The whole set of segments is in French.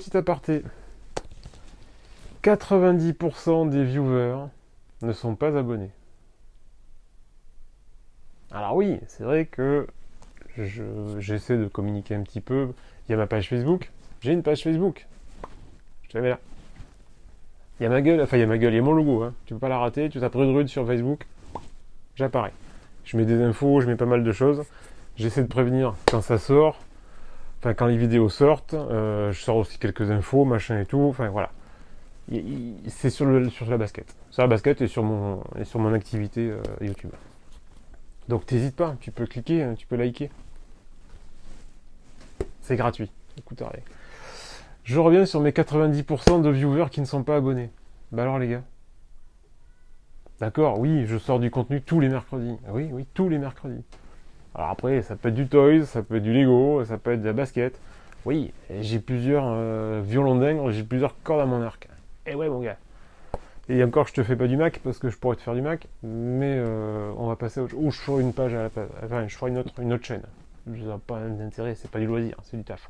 petit aparté. 90% des viewers ne sont pas abonnés. Alors oui, c'est vrai que j'essaie de communiquer un petit peu. Il y a ma page Facebook. J'ai une page Facebook. Je te la mets là. Il y a ma gueule, enfin il y a ma gueule, il y a mon logo. Hein. Tu peux pas la rater. Tu tapes Rude sur Facebook. J'apparais. Je mets des infos, je mets pas mal de choses. J'essaie de prévenir quand ça sort. Enfin, quand les vidéos sortent. Je sors aussi quelques infos, machin et tout. Enfin voilà. C'est sur la basket. Sur la basket et sur mon activité YouTube. Donc t'hésites pas, tu peux cliquer, tu peux liker. C'est gratuit, ça coûte rien. Je reviens sur mes 90% de viewers qui ne sont pas abonnés. Bah alors les gars. D'accord, oui, je sors du contenu tous les mercredis. Oui, tous les mercredis. Alors après, ça peut être du toys, ça peut être du Lego, ça peut être de la basket. Oui, j'ai plusieurs violons d'ingres, j'ai plusieurs cordes à mon arc. Eh ouais mon gars. Et encore, je te fais pas du Mac parce que je pourrais te faire du Mac, mais on va passer à autre chose. Ou je ferai une page à la place. Enfin, je ferai une autre chaîne. Je n'ai pas d'intérêt, c'est pas du loisir, c'est du taf.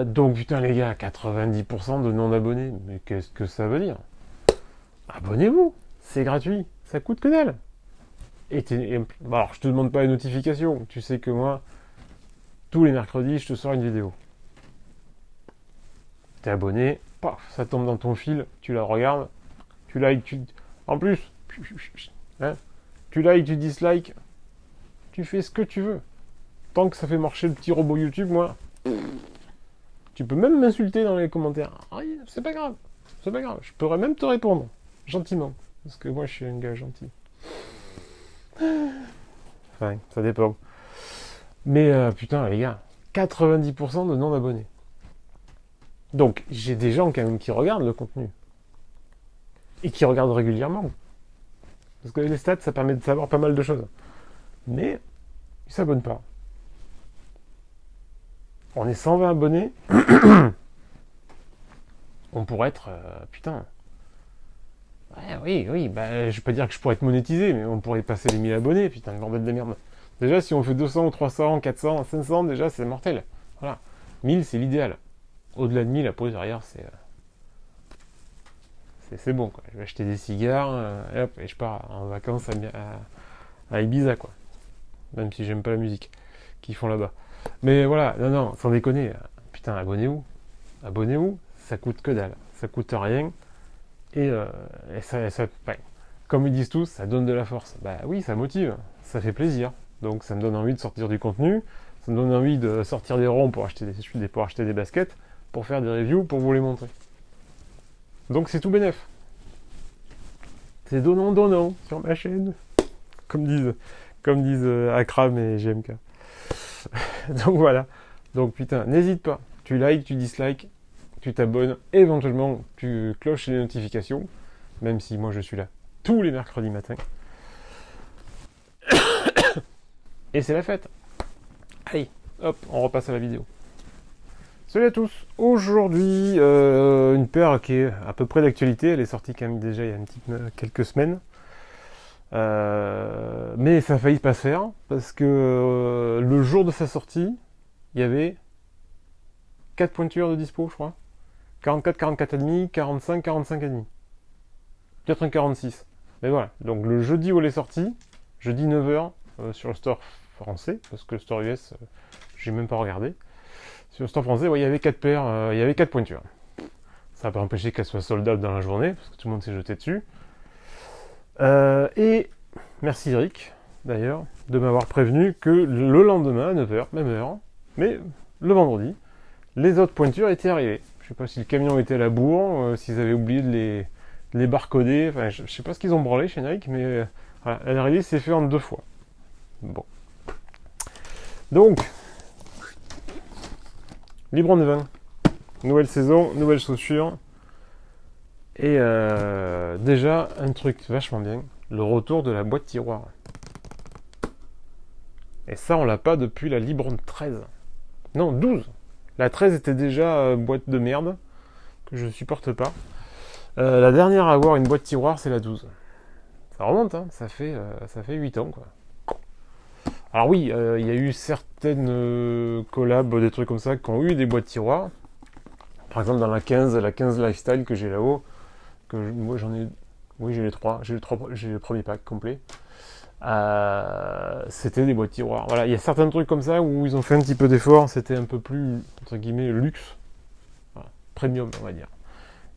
Donc putain les gars, 90% de non-abonnés. Mais qu'est-ce que ça veut dire? Abonnez-vous, c'est gratuit, ça coûte que dalle. Alors, je te demande pas les notifications. Tu sais que moi, tous les mercredis, je te sors une vidéo. T'es abonné, paf, ça tombe dans ton fil, tu la regardes, tu likes, en plus, hein, tu likes, tu dislikes, tu fais ce que tu veux. Tant que ça fait marcher le petit robot YouTube, moi, tu peux même m'insulter dans les commentaires. Ah, c'est pas grave, je pourrais même te répondre, gentiment, parce que moi je suis un gars gentil. Enfin, ça dépend. Mais putain les gars, 90% de non-abonnés. Donc, j'ai des gens quand même qui regardent le contenu. Et qui regardent régulièrement. Parce que les stats, ça permet de savoir pas mal de choses. Mais, ils s'abonnent pas. On est 120 abonnés. On pourrait être... putain. Ouais, oui, bah, je vais pas dire que je pourrais être monétisé, mais on pourrait passer les 1000 abonnés. Putain, le bordel de merde. Déjà, si on fait 200, 300, 400, 500, déjà, c'est mortel. Voilà. 1000, c'est l'idéal. Au-delà de 1000, après, derrière, c'est bon, quoi. Je vais acheter des cigares, et hop, et je pars en vacances à Ibiza, quoi. Même si j'aime pas la musique qu'ils font là-bas. Mais voilà, non, sans déconner. Putain, abonnez-vous. Ça coûte que dalle. Ça coûte rien. Et ça comme ils disent tous, ça donne de la force. Bah oui, ça motive. Ça fait plaisir. Donc ça me donne envie de sortir du contenu. Ça me donne envie de sortir des ronds pour acheter des baskets, pour faire des reviews, pour vous les montrer. Donc c'est tout bénef. C'est donnant sur ma chaîne. Comme disent Akram et GMK. Donc voilà. Donc putain, n'hésite pas. Tu likes, tu dislikes, tu t'abonnes, éventuellement tu cloches les notifications, même si moi je suis là tous les mercredis matins. Et c'est la fête. Allez, hop, on repasse à la vidéo. Salut à tous. Aujourd'hui, une paire qui est à peu près d'actualité. Elle est sortie quand même déjà il y a quelques semaines. Mais ça a failli pas se faire parce que le jour de sa sortie, il y avait 4 pointures de dispo, je crois. 44, 44,5, 45, 45,5. Peut-être un 46. Mais voilà. Donc le jeudi où elle est sortie, jeudi 9h sur le store français, parce que le store US, j'ai même pas regardé. Sur le store français, ouais, il y avait 4 paires, il y avait 4 pointures. Ça n'a pas empêché qu'elle soit sold out dans la journée, parce que tout le monde s'est jeté dessus. Et merci Eric, d'ailleurs, de m'avoir prévenu que le lendemain, à 9h, même heure, mais le vendredi, les autres pointures étaient arrivées. Je sais pas si le camion était à la bourre, s'ils avaient oublié de les barcoder, enfin je sais pas ce qu'ils ont branlé chez Nike, mais voilà, l'arrivée s'est fait en 2 fois. Bon. Donc, LeBron 20. Nouvelle saison, nouvelles chaussures. Et déjà, un truc vachement bien, le retour de la boîte tiroir. Et ça, on l'a pas depuis la LeBron 13. Non, 12. La 13 était déjà boîte de merde, que je supporte pas. La dernière à avoir une boîte tiroir, c'est la 12. Ça remonte, hein, ça fait 8 ans, quoi. Alors oui, il y a eu certaines collabs, des trucs comme ça, qui ont eu des boîtes tiroirs. Par exemple, dans la 15 Lifestyle que j'ai là-haut, moi j'en ai... Oui, j'ai les trois. J'ai le premier pack complet. C'était des boîtes tiroirs. Voilà, il y a certains trucs comme ça où ils ont fait un petit peu d'effort. C'était un peu plus, entre guillemets, luxe. Voilà, premium, on va dire.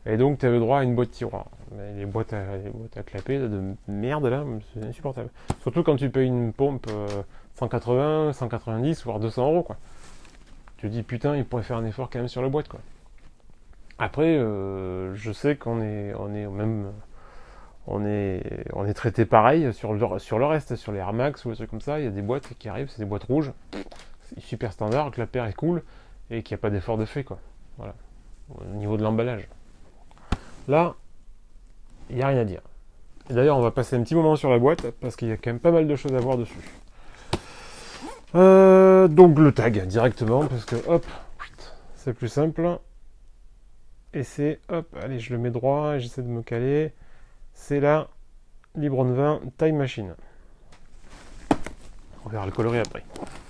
Et donc, tu avais droit à une boîte tiroir. Mais les boîtes à clapper de merde, là, c'est insupportable. Surtout quand tu payes une pompe 180, 190, voire 200 euros, quoi. Tu te dis, putain, ils pourraient faire un effort quand même sur la boîte, quoi. Après, je sais qu'on est, on est traité pareil sur le reste, sur les Air Max ou des trucs comme ça. Il y a des boîtes qui arrivent, c'est des boîtes rouges, c'est super standard, que la paire est cool et qu'il n'y a pas d'effort de fait, quoi. Voilà, au niveau de l'emballage. Là, il n'y a rien à dire. Et d'ailleurs, on va passer un petit moment sur la boîte parce qu'il y a quand même pas mal de choses à voir dessus. Donc le tag directement parce que hop, c'est plus simple. Et c'est hop, allez, je le mets droit, j'essaie de me caler. C'est la Libron 20 Time Machine. On verra le coloris après.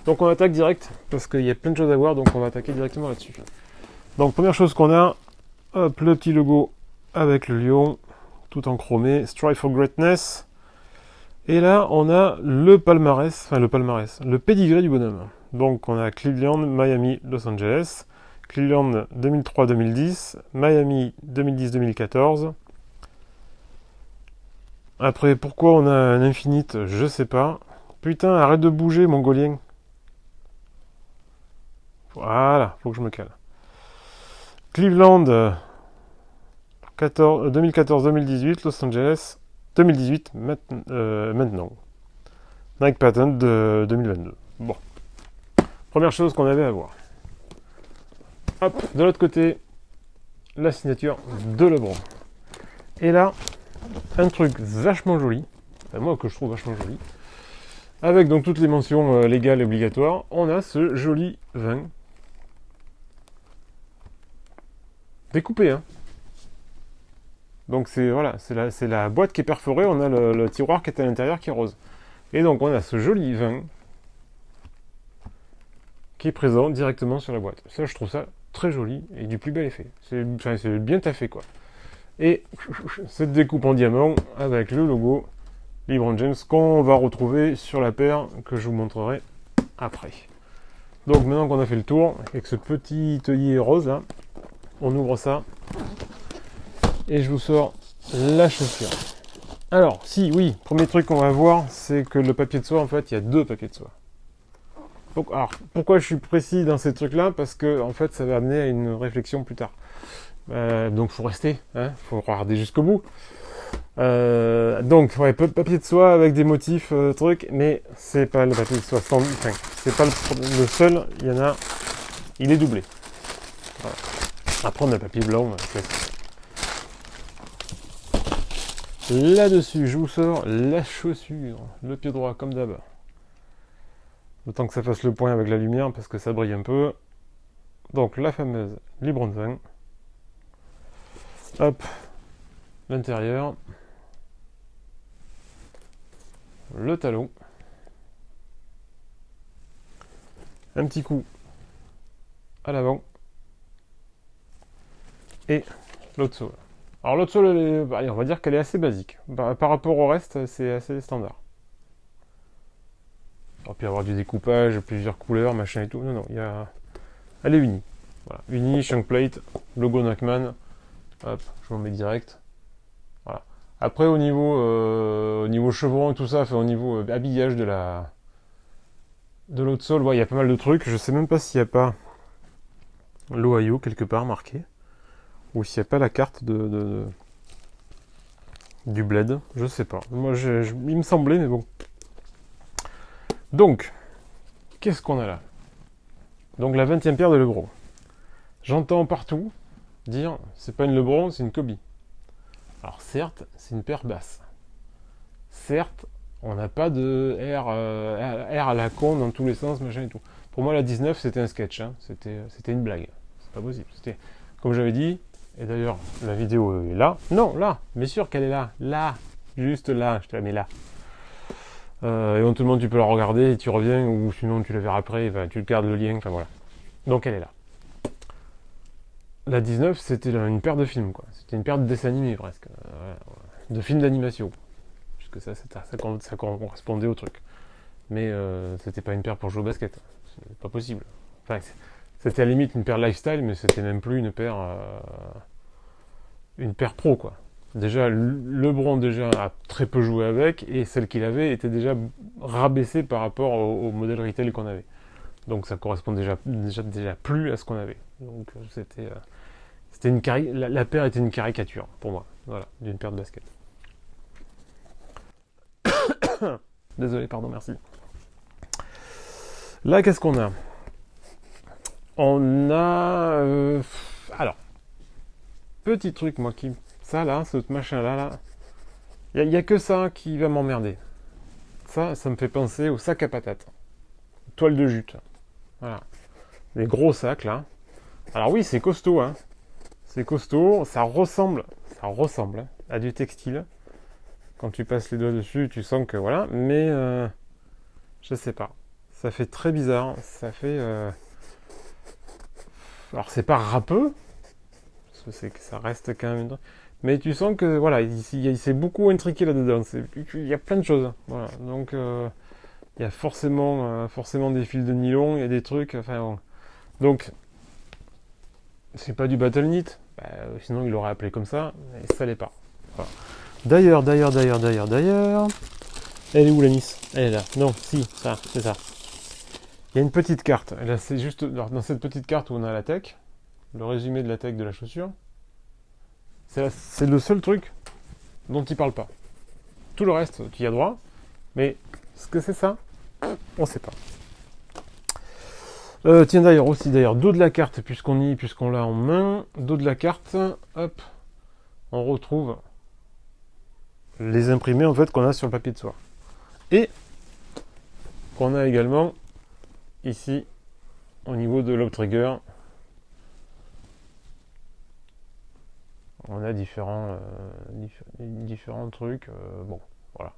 Donc on attaque direct parce qu'il y a plein de choses à voir, donc on va attaquer directement là-dessus. Donc première chose qu'on a, hop, le petit logo avec le lion, tout en chromé, Strive for Greatness. Et là, on a le palmarès, le pédigré du bonhomme. Donc on a Cleveland, Miami, Los Angeles, Cleveland 2003-2010, Miami 2010-2014. Après, pourquoi on a un Infinite, je sais pas. Putain, arrête de bouger, mongolien. Voilà, faut que je me cale. Cleveland 2014-2018, Los Angeles 2018, maintenant. Nike Patent de 2022. Bon. Première chose qu'on avait à voir. Hop, de l'autre côté, la signature de LeBron. Et là, un truc vachement joli, enfin moi que je trouve vachement joli, avec donc toutes les mentions légales et obligatoires, on a ce joli vin découpé, hein. Donc c'est voilà, c'est la boîte qui est perforée, on a le tiroir qui est à l'intérieur qui est rose. Et donc on a ce joli vin qui est présent directement sur la boîte. Ça, je trouve ça très joli et du plus bel effet. C'est bien taffé, quoi. Et cette découpe en diamant avec le logo LeBron James qu'on va retrouver sur la paire que je vous montrerai après. Donc maintenant qu'on a fait le tour, avec ce petit œillet rose là, on ouvre ça et je vous sors la chaussure. Alors, oui, premier truc qu'on va voir, c'est que le papier de soie, en fait, il y a deux papiers de soie. Donc, alors, pourquoi je suis précis dans ces trucs-là? Parce que, en fait, ça va amener à une réflexion plus tard. Donc, faut rester, hein, faut regarder jusqu'au bout. Donc, ouais, papier de soie avec des motifs, trucs, mais c'est pas le papier de soie enfin, c'est pas le seul, il y en a, il est doublé. Voilà. Après, on a le papier blanc, classique. Là-dessus, je vous sors la chaussure, le pied droit comme d'hab. Autant que ça fasse le point avec la lumière parce que ça brille un peu. Donc la fameuse Libron 20. Hop, l'intérieur. Le talon. Un petit coup à l'avant. Et l'autre sole. Alors l'autre sole, on va dire qu'elle est assez basique. Par rapport au reste, c'est assez standard. Il aurait pu y avoir du découpage, plusieurs couleurs, machin et tout. Non, elle est unie. Voilà. Unie, shank plate, logo Nachman. Hop, je m'en mets direct. Voilà. Après, au niveau chevron et tout ça, enfin, au niveau habillage de l'autre sole, il y a pas mal de trucs. Je sais même pas s'il n'y a pas l'Ohio quelque part marqué. Ou s'il n'y a pas la carte du bled. Je sais pas. Moi, il me semblait, mais bon. Donc, qu'est-ce qu'on a là? Donc la 20e paire de LeBron. J'entends partout dire, c'est pas une LeBron, c'est une Kobe. Alors certes, c'est une paire basse. Certes, on n'a pas de air à la con dans tous les sens, machin et tout. Pour moi, la 19, c'était un sketch, hein. C'était une blague. C'est pas possible. C'était, comme j'avais dit, et d'ailleurs, la vidéo est là. Non, là, mais sûr qu'elle est là. Là, juste là, je te la mets là. Et éventuellement tu peux la regarder et tu reviens, ou sinon tu la verras après, ben, tu gardes le lien, enfin voilà. Donc elle est là. La 19, c'était une paire de films, quoi. C'était une paire de dessins animés presque. Voilà. De films d'animation. Puisque ça correspondait au truc. Mais c'était pas une paire pour jouer au basket. C'est pas possible. Enfin, c'était à la limite une paire lifestyle, mais c'était même plus une paire pro, quoi. Déjà, LeBron déjà a très peu joué avec, et celle qu'il avait était déjà rabaissée par rapport au modèle retail qu'on avait. Donc ça correspond déjà plus à ce qu'on avait. Donc c'était la paire était une caricature pour moi, voilà, d'une paire de basket. Désolé, pardon, merci. Là, qu'est-ce qu'on a? On a alors, petit truc, moi qui ça là, ce machin là, il y a que ça qui va m'emmerder. Ça me fait penser au sac à patates, toile de jute. Voilà, les gros sacs là. Alors oui, c'est costaud, hein. C'est costaud, ça ressemble hein, à du textile. Quand tu passes les doigts dessus, tu sens que voilà, mais je sais pas. Ça fait très bizarre. Ça fait. Alors c'est pas râpeux, parce que ça reste quand même. Mais tu sens que voilà, c'est beaucoup intriqué là-dedans. Il y a plein de choses. Voilà. Donc il y a forcément des fils de nylon, il y a des trucs. Enfin bon. Donc c'est pas du battle knit. Bah, sinon il l'aurait appelé comme ça, et ça l'est pas. Voilà. D'ailleurs, elle est où la Miss? Elle est là. Non, si, ça, c'est ça. Il y a une petite carte. Là, c'est juste dans cette petite carte où on a la tech, le résumé de la tech de la chaussure. C'est le seul truc dont il parle pas. Tout le reste, tu y as droit, mais ce que c'est ça, on sait pas. Tiens d'ailleurs, dos de la carte, puisqu'on l'a en main, dos de la carte, hop, on retrouve les imprimés en fait qu'on a sur le papier de soie. Et qu'on a également ici au niveau de l'obtrigger. On a différents trucs. Bon, voilà.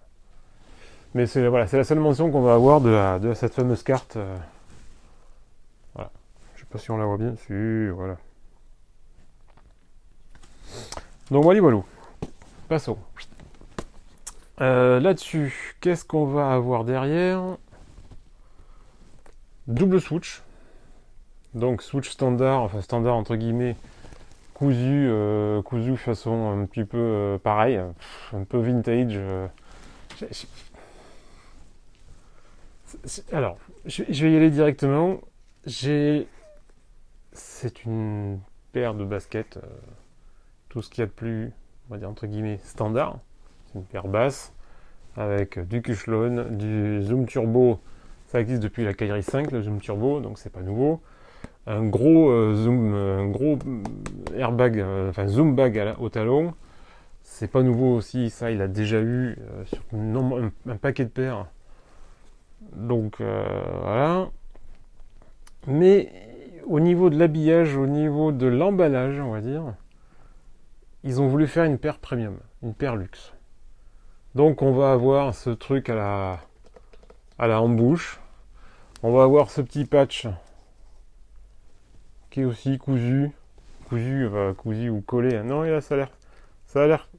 Mais c'est la seule mention qu'on va avoir de cette fameuse carte. Voilà. Je sais pas si on la voit bien. Si, voilà. Donc voilà. Passons. Là-dessus, qu'est-ce qu'on va avoir derrière? Double switch. Donc switch standard, enfin standard entre guillemets, cousu façon un petit peu pareil, un peu vintage. Alors, je vais y aller directement. C'est une paire de baskets, tout ce qu'il y a de plus, on va dire entre guillemets, standard. C'est une paire basse avec du Cuchelon, du Zoom Turbo. Ça existe depuis la Kairi 5, le Zoom Turbo, donc c'est pas nouveau. Un gros airbag, enfin zoom bag au talon. C'est pas nouveau aussi, ça il a déjà eu sur un paquet de paires. Donc voilà. Mais au niveau de l'habillage, au niveau de l'emballage, on va dire, ils ont voulu faire une paire premium, une paire luxe. Donc on va avoir ce truc à la embouche. On va avoir ce petit patch qui est aussi cousu ou collé. Non, et là ça a l'air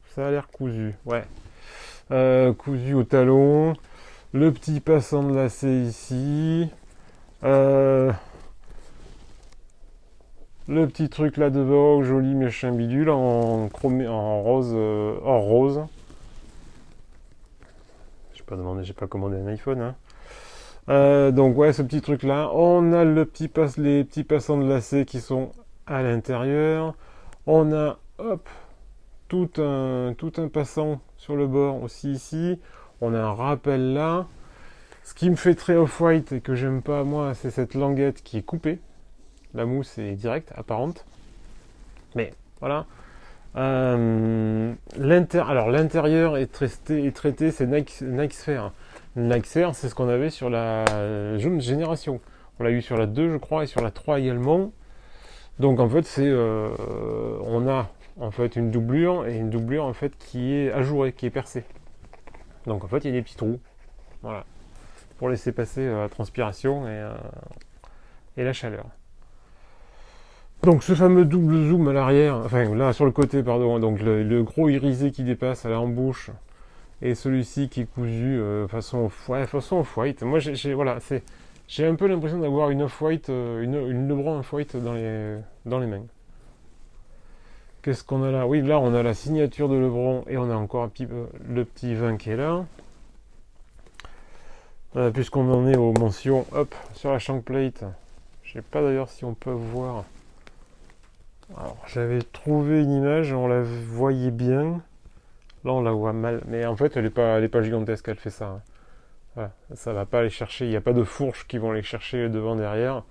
cousu. Ouais. Cousu au talon. Le petit passant de lacet ici. Le petit truc là devant, joli méchant bidule en rose, or rose. J'ai pas commandé un iPhone. Hein. Donc ouais, ce petit truc là. On a les petits passants de lacet qui sont à l'intérieur. On a tout un passant sur le bord aussi ici. On a un rappel là. Ce qui me fait très off-white et que j'aime pas moi, c'est cette languette qui est coupée. La mousse est directe, apparente. Mais voilà. Alors l'intérieur est traité, c'est Nike Sphere. Nike Sphere, c'est ce qu'on avait sur la jeune génération. On l'a eu sur la 2 je crois et sur la 3 également. Donc en fait on a en fait une doublure en fait qui est ajourée, qui est percée. Donc en fait il y a des petits trous. Voilà. Pour laisser passer la transpiration et la chaleur. Donc ce fameux double zoom à l'arrière, enfin là sur le côté, pardon, donc le gros irisé qui dépasse à l'embouche et celui-ci qui est cousu façon off-white. Moi voilà, j'ai un peu l'impression d'avoir une off-white, une Lebron off-white dans les mains. Qu'est-ce qu'on a là? Oui, là on a la signature de Lebron et on a encore un petit peu le petit vin qui est là. Puisqu'on en est aux mentions, hop, sur la shank plate. Je sais pas d'ailleurs si on peut voir. Alors j'avais trouvé une image, on la voyait bien. Là on la voit mal, mais en fait elle est pas gigantesque, elle fait ça. Hein. Voilà, ça va pas aller chercher, il n'y a pas de fourches qui vont aller chercher devant derrière.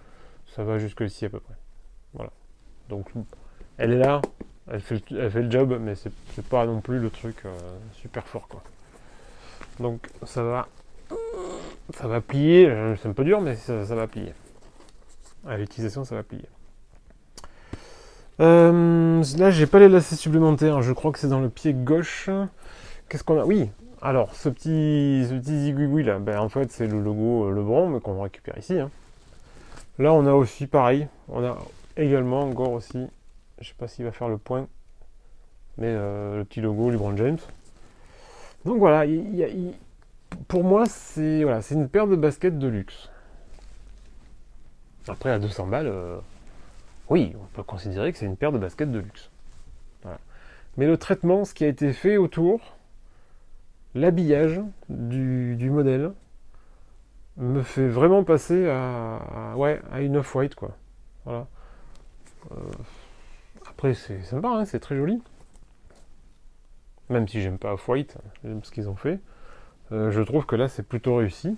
Ça va jusque ici à peu près. Voilà. Donc elle est là, elle fait le job, mais c'est pas non plus le truc super fort quoi. Donc ça va plier, c'est un peu dur mais ça va plier. À l'utilisation ça va plier. Là j'ai pas les lacets supplémentaires, je crois que c'est dans le pied gauche. Qu'est-ce qu'on a? Oui, alors ce petit zigouigoui là, ben, en fait c'est le logo Lebron mais qu'on récupère ici. Hein. Là on a aussi pareil, on a également encore aussi, je sais pas s'il va faire le point, mais le petit logo LeBron James. Donc voilà, pour moi c'est une paire de baskets de luxe. Après à 200 balles, oui, on peut considérer que c'est une paire de baskets de luxe. Voilà. Mais le traitement, ce qui a été fait autour, l'habillage du modèle, me fait vraiment passer à une off-white quoi. Voilà. Après c'est sympa, hein, c'est très joli. Même si j'aime pas off-white, j'aime ce qu'ils ont fait. Je trouve que là c'est plutôt réussi.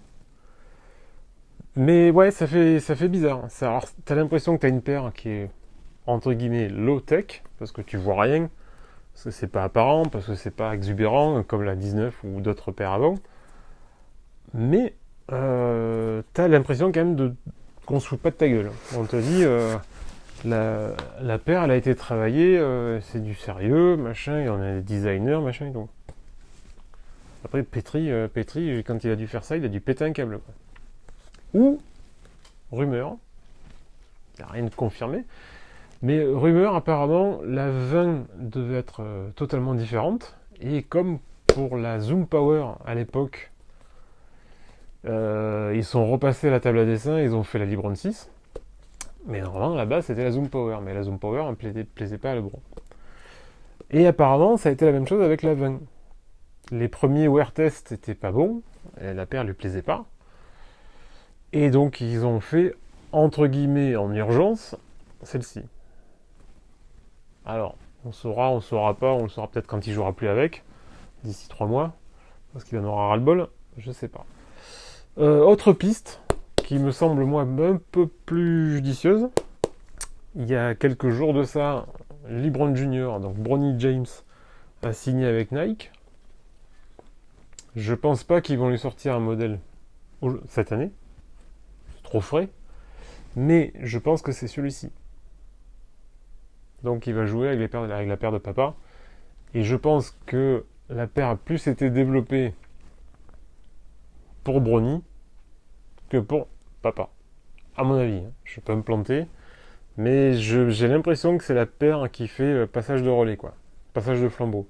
Mais ouais, ça fait bizarre. Alors, t'as l'impression que t'as une paire qui est entre guillemets low-tech, parce que tu vois rien, parce que c'est pas apparent, parce que c'est pas exubérant, comme la 19 ou d'autres paires avant. Mais t'as l'impression quand même qu'on se fout pas de ta gueule. On te dit, la paire, elle a été travaillée, c'est du sérieux, machin, il y en a des designers, machin et tout. Après, Petri, quand il a dû faire ça, il a dû péter un câble. Quoi. Ou, rumeur, il n'y a rien de confirmé, mais rumeur, apparemment, la 20 devait être totalement différente, et comme pour la Zoom Power à l'époque, ils sont repassés à la table à dessin, ils ont fait la Libron 6, mais normalement, là-bas, c'était la Zoom Power, mais la Zoom Power ne plaisait pas à Lebron. Et apparemment, ça a été la même chose avec la 20. Les premiers wear tests n'étaient pas bons, et la paire lui plaisait pas. Et donc ils ont fait, entre guillemets, en urgence, celle-ci. Alors, on saura pas, on le saura peut-être quand il jouera plus avec, d'ici 3 mois, parce qu'il en aura ras-le-bol, je sais pas. Autre piste, qui me semble moi un peu plus judicieuse, il y a quelques jours de ça, LeBron Jr., donc Bronny James, a signé avec Nike. Je pense pas qu'ils vont lui sortir un modèle cette année. C'est trop frais. Mais je pense que c'est celui-ci. Donc il va jouer avec la paire de papa. Et je pense que la paire a plus été développée pour Bronny que pour papa. À mon avis. Je peux me planter. Mais j'ai l'impression que c'est la paire qui fait passage de relais, quoi. Passage de flambeau.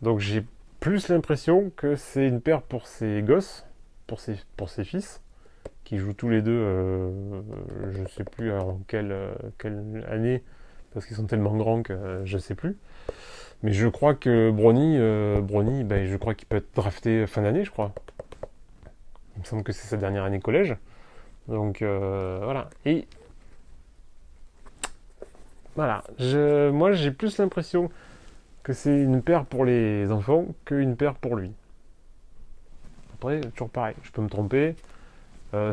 Donc j'ai plus l'impression que c'est une paire pour ses gosses, pour ses fils, qui jouent tous les deux, je sais plus en quelle année, parce qu'ils sont tellement grands que je sais plus. Mais je crois que Bronny, ben, je crois qu'il peut être drafté fin d'année, je crois. Il me semble que c'est sa dernière année collège. Donc voilà. Et voilà. Moi j'ai plus l'impression que c'est une paire pour les enfants qu'une paire pour lui. Après, toujours pareil, je peux me tromper.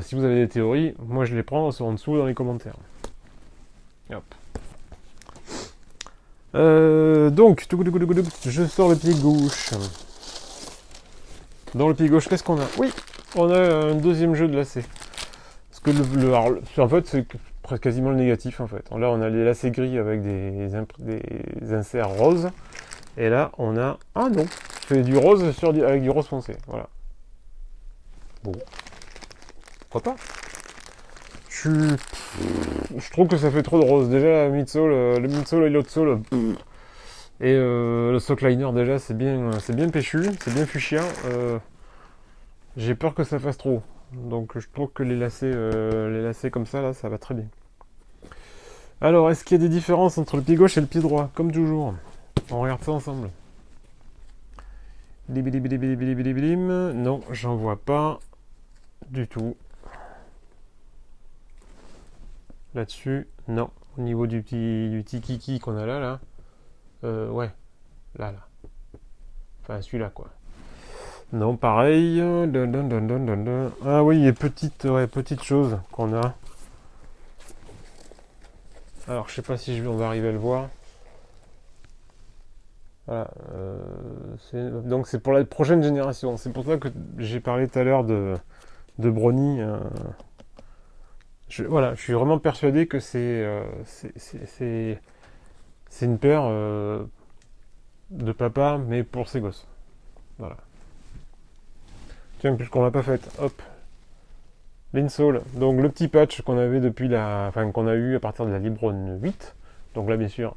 Si vous avez des théories, moi je les prends en dessous dans les commentaires. Hop. Donc, je sors le pied gauche. Dans le pied gauche, qu'est-ce qu'on a? Oui, on a un deuxième jeu de lacets. Parce que en fait, c'est presque quasiment le négatif en fait. Là, on a les lacets gris avec des inserts roses. Et là, on a... Ah non, c'est du rose avec du rose foncé. Voilà. Bon, pourquoi pas. Je trouve que ça fait trop de rose. Déjà, le midsole et l'outsole. Et le sockliner, déjà, c'est bien péchu, c'est bien fuchsia. J'ai peur que ça fasse trop. Donc, je trouve que les lacets comme ça, là, ça va très bien. Alors, est-ce qu'il y a des différences entre le pied gauche et le pied droit? Comme toujours. On regarde ça ensemble. Non, j'en vois pas du tout. Là-dessus, non. Au niveau du petit kiki qu'on a là. Ouais. Là. Enfin, celui-là, quoi. Non, pareil. Ah oui, il y a petite chose qu'on a. Alors, je sais pas si on va arriver à le voir. Voilà. Donc, c'est pour la prochaine génération. C'est pour ça que j'ai parlé tout à l'heure de Brownie. Voilà, je suis vraiment persuadé que c'est une paire de papa, mais pour ses gosses. Voilà. Tiens, puisqu'on l'a pas faite, hop. L'insole, donc le petit patch qu'on avait qu'on a eu à partir de la Libron 8. Donc là, bien sûr,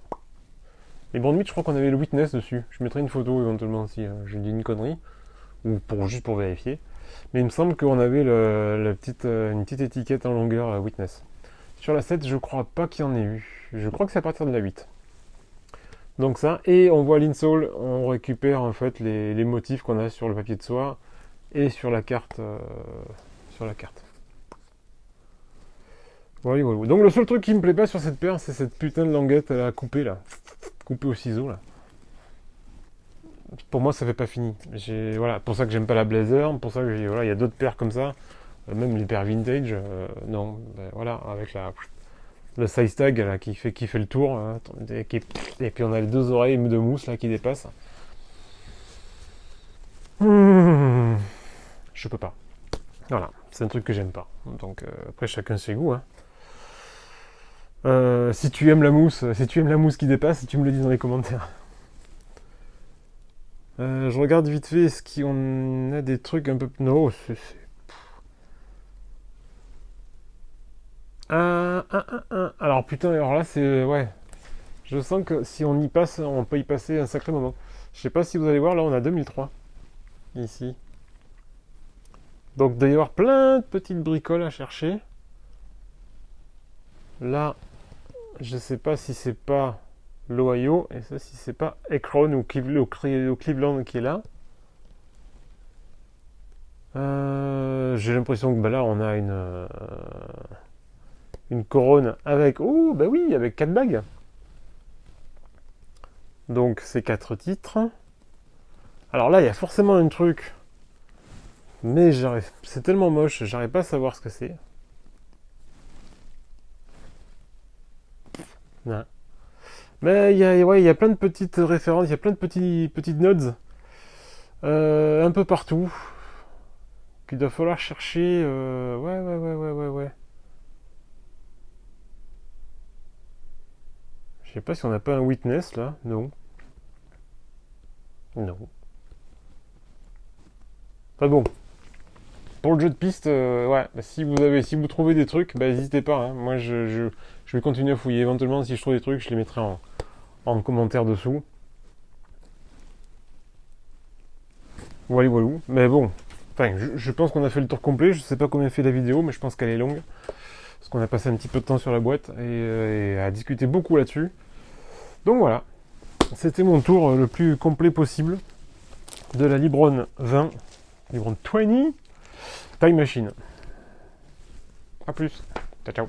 Libron 8, je crois qu'on avait le Witness dessus. Je mettrai une photo éventuellement si je dis une connerie, ou juste pour vérifier. Mais il me semble qu'on avait une petite étiquette en longueur Witness. Sur la 7, je crois pas qu'il y en ait eu. Je crois que c'est à partir de la 8. Donc ça, et on voit l'insole, on récupère en fait les motifs qu'on a sur le papier de soie et sur la carte. Voilà. Donc le seul truc qui me plaît pas sur cette paire, c'est cette putain de languette à la coupée là. Coupée au ciseau là. Pour moi, ça fait pas fini. Voilà, pour ça que j'aime pas la Blazer, pour ça que il y a d'autres paires comme ça. Même les paires vintage, non. Voilà, avec le size tag là, qui fait le tour. Hein, et puis on a les deux oreilles de mousse là qui dépassent. Je peux pas. Voilà, c'est un truc que j'aime pas. Donc après chacun ses goûts. Hein. Si tu aimes la mousse qui dépasse, tu me le dis dans les commentaires. Je regarde vite fait, est-ce qu'on a des trucs un peu... Non, Alors putain, alors là c'est... Ouais. Je sens que si on y passe, on peut y passer un sacré moment. Je sais pas si vous allez voir, là on a 2003. Ici. Donc il doit y avoir plein de petites bricoles à chercher. Là, je sais pas si c'est pas l'Ohio, et ça si c'est pas Akron ou Cleveland qui est là. J'ai l'impression que là on a une couronne avec... Oh bah oui, avec 4 bagues. Donc c'est 4 titres. Alors là il y a forcément un truc, mais c'est tellement moche, j'arrive pas à savoir ce que c'est. Non. Mais il y a plein de petites références, il y a plein de petites notes un peu partout qu'il doit falloir chercher. Ouais. Je sais pas si on n'a pas un witness là. Non. Enfin bon. Pour le jeu de piste, ouais. Si vous trouvez des trucs, n'hésitez pas. Hein. Moi, je vais continuer à fouiller. Éventuellement, si je trouve des trucs, je les mettrai en commentaire dessous. Voilà. Mais bon, enfin, je pense qu'on a fait le tour complet. Je sais pas combien fait la vidéo, mais je pense qu'elle est longue. Parce qu'on a passé un petit peu de temps sur la boîte et à discuter beaucoup là-dessus. Donc voilà. C'était mon tour le plus complet possible de la Libron 20. Libron 20 Time Machine. A plus. Ciao.